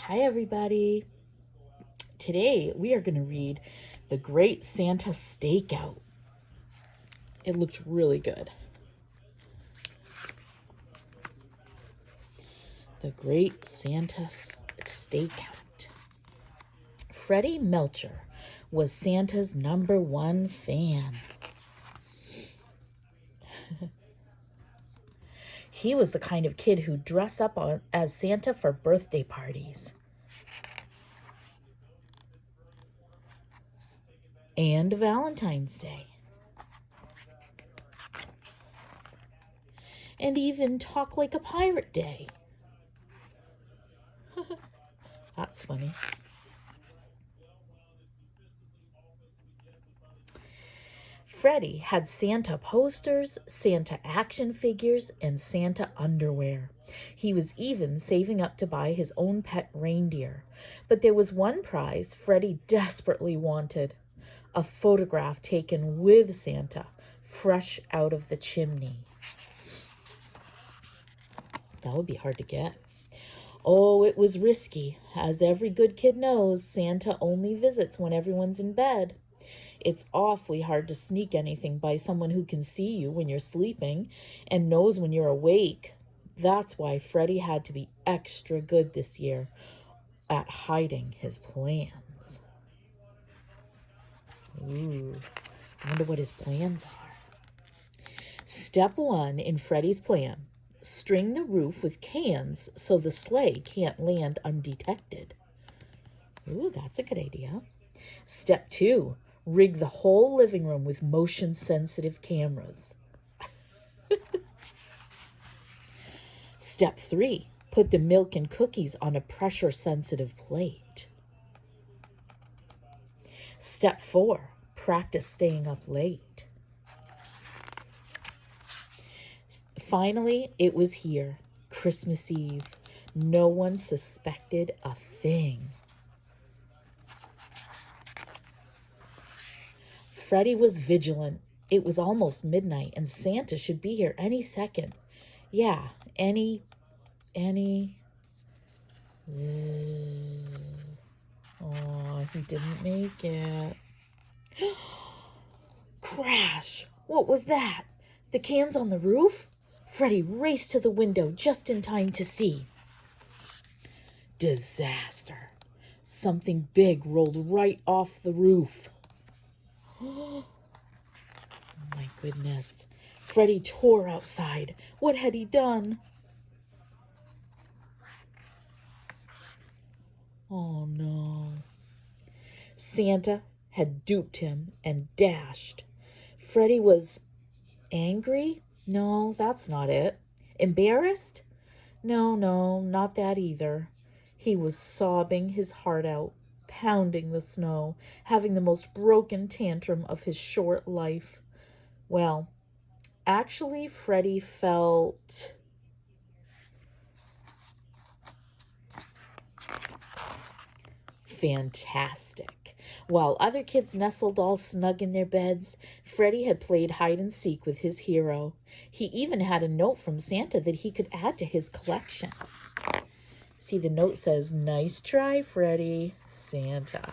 Hi, everybody. Today we are going to read The Great Santa Stakeout. It looked really good. The Great Santa Stakeout. Freddie Melcher was Santa's #1 fan. He was the kind of kid who'd dress up as Santa for birthday parties. And Valentine's Day. And even Talk Like a Pirate Day. That's funny. Freddie had Santa posters, Santa action figures, and Santa underwear. He was even saving up to buy his own pet reindeer. But there was one prize Freddie desperately wanted: a photograph taken with Santa, fresh out of the chimney. That would be hard to get. Oh, it was risky. As every good kid knows, Santa only visits when everyone's in bed. It's awfully hard to sneak anything by someone who can see you when you're sleeping and knows when you're awake. That's why Freddie had to be extra good this year at hiding his plans. Ooh, I wonder what his plans are. Step 1 in Freddie's plan: string the roof with cans so the sleigh can't land undetected. Ooh, that's a good idea. Step 2, rig the whole living room with motion-sensitive cameras. Step 3, put the milk and cookies on a pressure-sensitive plate. Step 4, practice staying up late. Finally, it was here, Christmas Eve. No one suspected a thing. Freddie was vigilant. It was almost midnight, and Santa should be here any second. Yeah, any... Oh, he didn't make it. Crash! What was that? The cans on the roof? Freddie raced to the window just in time to see. Disaster. Something big rolled right off the roof. Oh my goodness. Freddie tore outside. What had he done? Oh no. Santa had duped him and dashed. Freddie was angry? No, that's not it. Embarrassed? No, not that either. He was sobbing his heart out, pounding the snow, having the most broken tantrum of his short life. Well, actually, Freddie felt fantastic. While other kids nestled all snug in their beds, Freddie had played hide and seek with his hero. He even had a note from Santa that he could add to his collection. See, the note says, "Nice try, Freddie, Santa."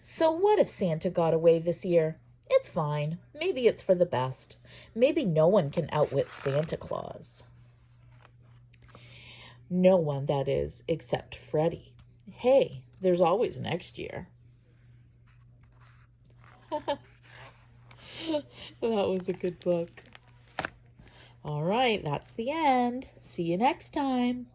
So what if Santa got away this year? It's fine. Maybe it's for the best. Maybe no one can outwit Santa Claus. No one, that is, except Freddie. Hey, there's always next year. That was a good book. All right, that's the end. See you next time.